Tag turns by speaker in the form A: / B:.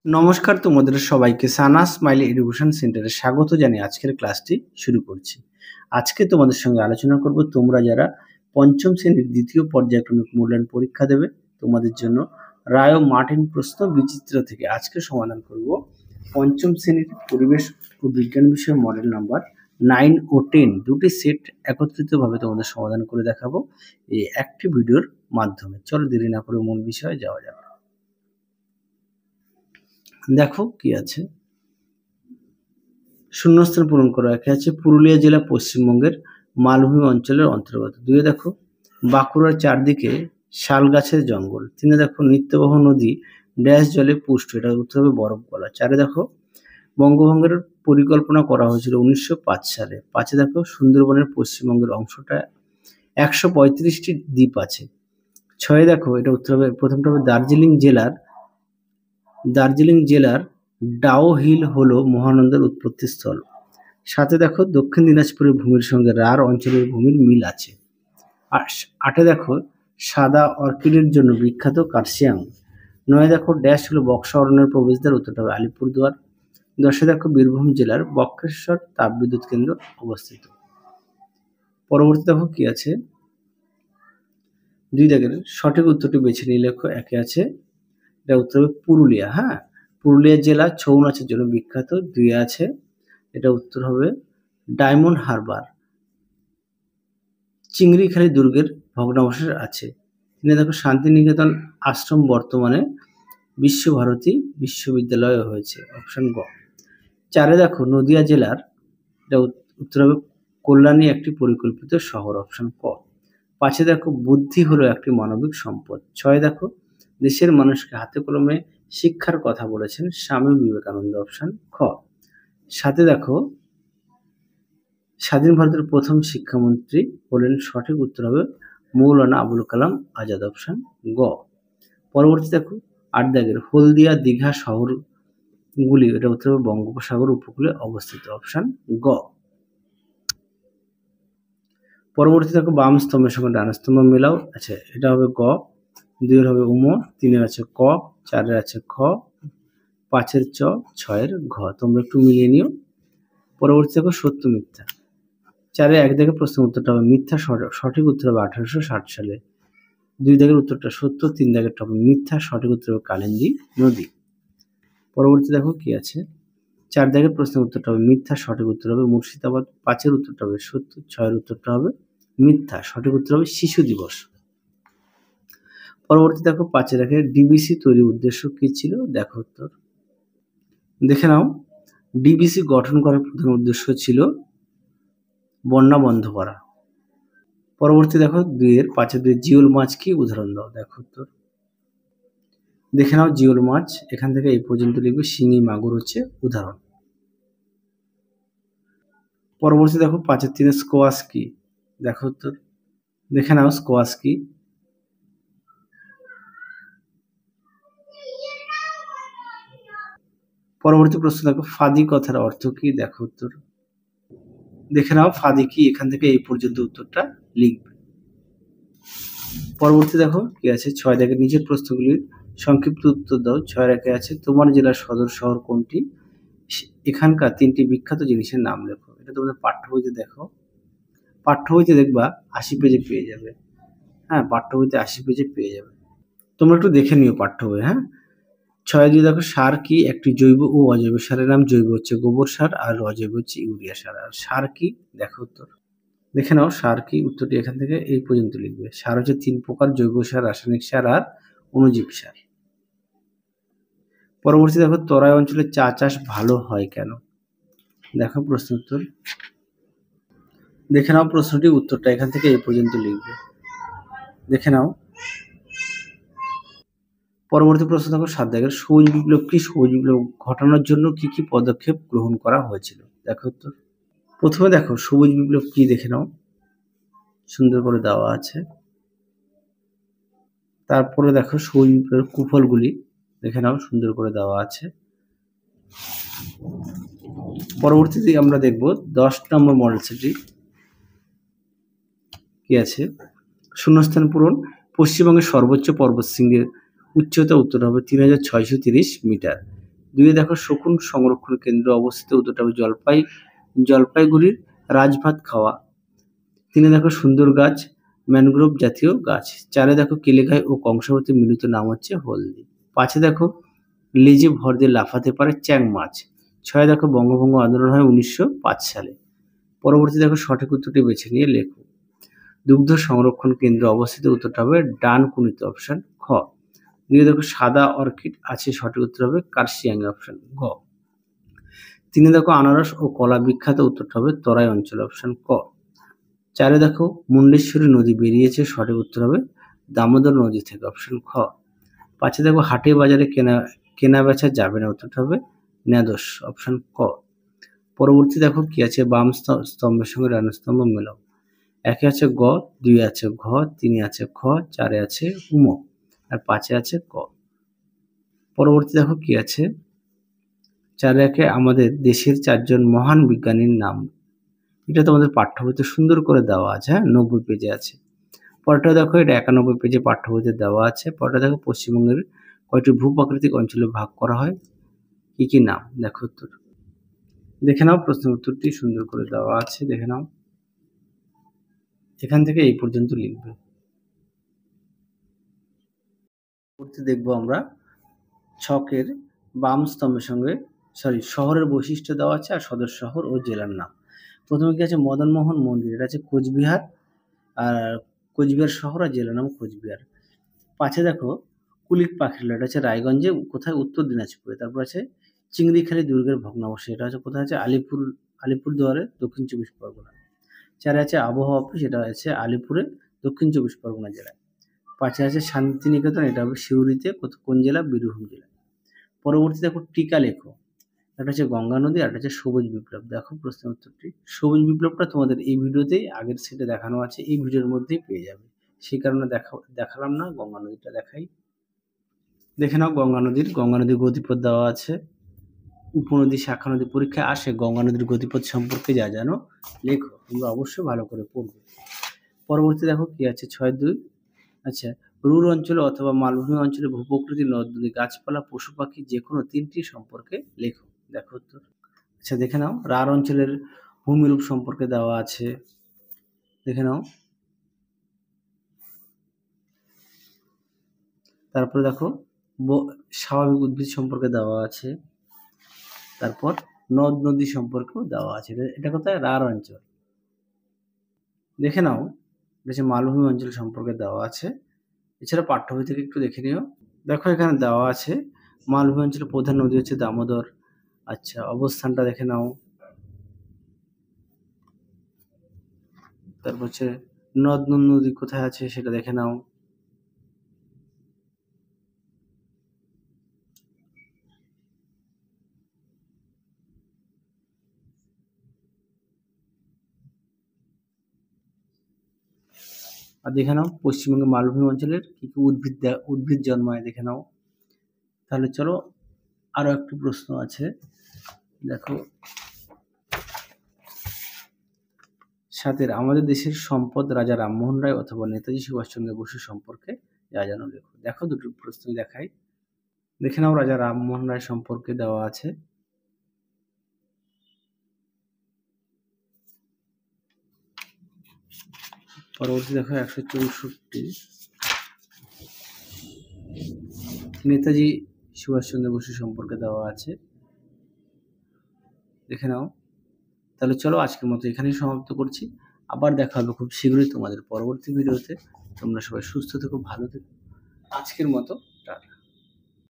A: নমস্কার তোমাদের সবাইকে সানা স্মাইল এডুকেশন সেন্টারে স্বাগত জানিয়ে আজকের ক্লাসটি শুরু করছি। আজকে তোমাদের সঙ্গে আলোচনা করব তোমরা যারা পঞ্চম শ্রেণীর দ্বিতীয় পর্যায়ক্রমিক মূল্যায়ন পরীক্ষা দেবে তোমাদের জন্য রায় ও মার্টিন প্রশ্ন বিচিত্র থেকে আজকে সমাধান করব পঞ্চম শ্রেণীর পরিবেশ ও বিজ্ঞান বিষয়ের মডেল নাম্বার 9 ও 10 দুটি সেট একত্রিতভাবে তোমাদের সমাধান করে দেখাবো এই একটি ভিডিওর মাধ্যমে। চলো দেরি না করে মূল বিষয়ে যাওয়া যাক। দেখো কি আছে, শূন্যস্থান পূরণ করা একে আছে পুরুলিয়া জেলা পশ্চিমবঙ্গের মালভূমি অঞ্চলের অন্তর্গত। দুয়ে দেখো বাঁকুড়ার চারদিকে শাল গাছের জঙ্গল। তিনে দেখো নিত্যবহ নদী ড্যাশ জলে পুষ্ট, এটা উত্তর হবে বরফ গলা। চারে দেখো বঙ্গভঙ্গের পরিকল্পনা করা হয়েছিল 1905 সালে। পাঁচে দেখো সুন্দরবনের পশ্চিমবঙ্গের অংশটা 135টি দ্বীপ আছে। ছয়ে দেখো এটা উত্তর হবে, প্রথমটা হবে দার্জিলিং জেলার ডাও হিল হলো মহানন্দার উৎপত্তি স্থল। সাথে দেখো দক্ষিণ দিনাজপুরের ভূমির সঙ্গে রাঢ় অঞ্চলের ভূমির মিল আছে। আটে দেখো সাদা অর্কিডের জন্য বিখ্যাত কার্শিয়াং। নয় দেখো ড্যাশ হলো বক্সা অরণ্যের প্রবেশদ্বার, উত্তরটা হবে আলিপুরদুয়ার। দশে দেখো বীরভূম জেলার বক্রেশ্বর তাপবিদ্যুৎ কেন্দ্র অবস্থিত। পরবর্তী দেখো কি আছে, দুই দাগের সঠিক উত্তরটি বেছে নিয়ে লেখো। একে আছে এটা উত্তর হবে পুরুলিয়া। পুরুলিয়া জেলা ছৌ নাচের জন্য বিখ্যাত। দুই আছে এটা উত্তর হবে ডায়মন্ড হারবার। চিংড়িখালি দুর্গের ভগ্নাবশেষ আছে। তিনে দেখো শান্তিনিকেতন আশ্রম বর্তমানে বিশ্বভারতী বিশ্ববিদ্যালয় হয়েছে, অপশন গ। চারে দেখো নদিয়া জেলার, এটা উত্তর হবে কল্যাণী একটি পরিকল্পিত শহর, অপশন ক। পাঁচে দেখো বুদ্ধি হলো একটি মানবিক সম্পদ। ছয় দেখো দেশের মানুষকে হাতে কলমে শিক্ষার কথা বলেছেন স্বামী বিবেকানন্দ, অপশন খ। সাথে দেখো স্বাধীন ভারতের প্রথম শিক্ষামন্ত্রী হলেন, সঠিক উত্তর হবে মৌলানা আবুল কালাম আজাদ, অপশন গ। পরবর্তী দেখো আট দাগের হলদিয়া দীঘা শহরগুলি, এটা উত্তর হবে বঙ্গোপসাগর উপকূলে অবস্থিত, অপশন গ। পরবর্তী দেখো বাম স্তম্ভের সঙ্গে ডান স্তম্ভ মেলাও। আচ্ছা, এটা হবে গ। দুইয়ের হবে উম, তিনের আছে ক, চারের আছে খ, পাঁচের চ, ছয়ের ঘ। তোমরা একটু মিলিয়ে নিও। পরবর্তী দেখো সত্য মিথ্যা। চারে এক দাগের প্রশ্নের উত্তরটা হবে মিথ্যা, সঠিক উত্তর হবে 1860 সালে। দুই দাগের উত্তরটা সত্য, তিন দাগেরটা হবে মিথ্যা, সঠিক উত্তর হবে কালিন্দী নদী। পরবর্তী দেখো কি আছে, চার দাগের প্রশ্নের উত্তরটা হবে মিথ্যা, সঠিক উত্তর হবে মুর্শিদাবাদ। পাঁচের উত্তরটা হবে সত্য, ছয়ের উত্তরটা হবে মিথ্যা, সঠিক উত্তর হবে শিশু দিবস। পরবর্তী দেখো পাঁচে দেখে ডিবিসি তৈরির উদ্দেশ্য কি ছিল, দেখো উত্তর দেখে নাও। ডিবিসি গঠন করার প্রধান উদ্দেশ্য ছিল বন্যা বন্ধ করা। পরবর্তী দেখো দুইয়ের পাঁচের দুই জিওল মাছ কি, উদাহরণ দাও, দেখো উত্তর দেখে নাও। জিওল মাছ এখান থেকে এই পর্যন্ত লিখবে, শিঙি মাগুর হচ্ছে উদাহরণ। পরবর্তী দেখো পাঁচের তিনে স্কোয়াশ কি, দেখো উত্তর দেখে নাও স্কোয়াশ কি। পরবর্তী প্রশ্ন দেখো ফাদি কথার অর্থ কি, দেখো উত্তর দেখে নাও ফাদি কি, এখান থেকে এই পর্যন্ত উত্তরটা লিখবে। পরবর্তী দেখো কি আছে, ছয় দাগের নিচের প্রশ্নগুলির সংক্ষিপ্ত উত্তর দাও। ছয় একে আছে তোমার জেলার সদর শহর কোনটি, এখানকার তিনটি বিখ্যাত জিনিসের নাম লেখো। এটা তোমাদের পাঠ্য বইতে দেখো, পাঠ্য বইতে দেখবা 80 পেজে পেয়ে যাবে। পাঠ্য বইতে 80 পেজে পেয়ে যাবে, তোমরা একটু দেখে নিও পাঠ্য বই। ছয় দিয়ে দেখো সার কি, একটি জৈব ও অজৈব সারের নাম। জৈব হচ্ছে গোবর সার আর অজৈব হচ্ছে ইউরিয়া সার। আর সার কি, দেখো উত্তর দেখে নাও সার কি, উত্তরটি এখান থেকে এই পর্যন্ত লিখবে। সার হচ্ছে 3 প্রকার, জৈব সার, রাসায়নিক সার আর অণুজীব সার। পরবর্তী দেখো তরাই অঞ্চলে চা চাষ ভালো হয় কেন, দেখো প্রশ্ন উত্তর দেখে নাও। প্রশ্নটি উত্তরটা এখান থেকে এই পর্যন্ত লিখবে, দেখে নাও। পরবর্তী প্রশ্ন দেখো 7 দাগের সবুজ বিপ্লব কি, সবুজ বিপ্লব ঘটানোর জন্য কি কি পদক্ষেপ গ্রহণ করা হয়েছিল, দেখো উত্তর। প্রথমে দেখো সবুজ বিপ্লব কি, দেখে নাও, সুন্দর করে দেওয়া আছে। তারপরে দেখো সবুজ বিপ্লবের কুফলগুলি, দেখে নাও, সুন্দর করে দেওয়া আছে। পরবর্তীতে আমরা দেখব 10 নম্বর মডেল সেটটি কি আছে, শূন্যস্থান পূরণ। পশ্চিমবঙ্গের সর্বোচ্চ পর্বতশৃঙ্গের উচ্চতা, উত্তর হবে 3630 মিটার। 2 দেখো শকুন সংরক্ষণ কেন্দ্র অবস্থিত, উত্তরটা হবে জলপাইগুড়ির রাজভাত খাওয়া। 3 দেখো সুন্দর গাছ ম্যানগ্রোভ জাতীয় গাছ। 4 দেখো কেলেঘাই ও কংসাবতীর মিলিত নাম হচ্ছে হলদি। 5 দেখো লেজে ভর দিয়ে লাফাতে পারে চ্যাং মাছ। 6 দেখো বঙ্গভঙ্গ আন্দোলন হয় 1905 সালে। পরবর্তী দেখো সঠিক উত্তরটি বেছে নিয়ে লেখো। দুগ্ধ সংরক্ষণ কেন্দ্র অবস্থিত, উত্তরটা হবে ডানকুনিতে অপশন খ। 2 দেখো সাদা অর্কিড আছে, সঠিক উত্তর হবে কার্শিয়াং অপশন গ। 3 দেখো আনারস ও কলা বিখ্যাত, উত্তরটা হবে তরাই অঞ্চল অপশন ক। 4 দেখো মুন্ডেশ্বরী নদী বেরিয়েছে, সঠিক উত্তর হবে দামোদর নদী থেকে অপশন খ। 5 দেখো হাটে বাজারে কেনা বেচা যাবে না, উত্তরটা হবে ন্যাদোস অপশন ক। পরবর্তী দেখো কি আছে, বাম স্তম্ভের সঙ্গে ডান স্তম্ভ মেলাও। 1 আছে গ, 2 আছে ঘ, 3 আছে খ, 4 আছে উম আর 5 আছে ক। পরবর্তী দেখো কি আছে, 4 আমাদের দেশের 4 জন মহান বিজ্ঞানীর নাম। এটা তোমাদের পাঠ্য বইতে সুন্দর করে দেওয়া আছে, হ্যাঁ 90 পেজে আছে। পরেরটা দেখো এটা 91 পেজে পাঠ্য বইতে দেওয়া আছে। পরেরটা দেখো পশ্চিমবঙ্গের কয়টি ভূপ্রাকৃতিক অঞ্চলে ভাগ করা হয়, কি কি নাম, দেখো উত্তর দেখে নাও। প্রশ্নের উত্তরটি সুন্দর করে দেওয়া আছে, দেখে নাও। এখান থেকে এই পর্যন্ত লিখবে। দেখবো আমরা ছকের বাম স্তম্ভের সঙ্গে শহরের বৈশিষ্ট্য দেওয়া আছে আর সদর শহর ও জেলার নাম। প্রথমে কি আছে, মদনমোহন মন্দির, এটা আছে কোচবিহার, আর কোচবিহার শহর আর জেলার নাম কোচবিহার। 5 দেখো কুলিক পাখির, এটা আছে রায়গঞ্জে, কোথায়, উত্তর দিনাজপুরে। তারপর আছে চিংড়িখালি দুর্গের ভগ্নাবশেষ, এটা আছে কোথায় আছে, আলিপুরদুয়ারে, দক্ষিণ 24 পরগনা। 4 আছে আবহাওয়া অফিস, এটা আছে আলিপুরে, দক্ষিণ 24 পরগনা জেলায়। 5 আছে শান্তিনিকেতন, এটা হবে সিউড়িতে, কোন জেলা, বীরভূম জেলা। পরবর্তী দেখো টিকা লেখো, একটা হচ্ছে গঙ্গা নদী আর একটা হচ্ছে সবুজ বিপ্লব। দেখো প্রশ্নের উত্তরটি, সবুজ বিপ্লবটা তোমাদের এই ভিডিওতেই আগের সেটে দেখানো আছে, এই ভিডিওর মধ্যেই পেয়ে যাবে, সেই কারণে দেখালাম না, গঙ্গা নদীটা দেখাই। দেখে নাও গঙ্গা নদীর গতিপথ দেওয়া আছে। উপনদী শাখা নদী পরীক্ষায় আসে, গঙ্গা নদীর গতিপথ সম্পর্কে যা জানো লেখো, তোমরা অবশ্যই ভালো করে পড়বে। পরবর্তী দেখো কি আছে 6.2, আচ্ছা রুর অঞ্চলে অথবা মালভূমি অঞ্চলে ভূপ্রকৃতি, নদ নদী, গাছপালা, পশু পাখি যে কোনো 3টি সম্পর্কে লেখো, দেখো উত্তর। আচ্ছা দেখে নাও রাঢ় অঞ্চলের ভূমিরূপ সম্পর্কে দেওয়া আছে, দেখে নাও। তারপরে দেখো স্বাভাবিক উদ্ভিদ সম্পর্কে দেওয়া আছে, তারপর নদ নদী সম্পর্কেও দেওয়া আছে। এটা কোথায়, রাঢ় অঞ্চল। দেখে নাও এটা মালভূমি অঞ্চল সম্পর্কে দেওয়া আছে। এছাড়া পাঠ্য বই থেকে একটু দেখে নিও। দেখো এখানে দেওয়া আছে মালভূমি অঞ্চলের প্রধান নদী হচ্ছে দামোদর। আচ্ছা অবস্থানটা দেখে নাও। তারপর হচ্ছে নদ নদী কোথায় আছে সেটা দেখে নাও। আর দেখে নাও পশ্চিমবঙ্গের মালভূমি অঞ্চলের কি কি উদ্ভিদ জন্মায়, দেখে নাও। তাহলে চলো আরো একটু প্রশ্ন আছে, দেখো 7 আমাদের দেশের সম্পদ রাজা রামমোহন রায় অথবা নেতাজি সুভাষচন্দ্র বসু সম্পর্কে যা জানো লেখো। দেখো দুটো প্রশ্নই দেখাই, দেখে নাও। রাজা রামমোহন রায় সম্পর্কে দেওয়া আছে। পরবর্তী দেখো 164, নেতাজি সুভাষচন্দ্র বসু সম্পর্কে দেওয়া আছে, দেখে নাও। তাহলে চলো আজকের মতো এখানেই সমাপ্ত করছি, আবার দেখা হবে খুব শীঘ্রই তোমাদের পরবর্তী ভিডিওতে। তোমরা সবাই সুস্থ থেকো, ভালো থেকো, আজকের মতো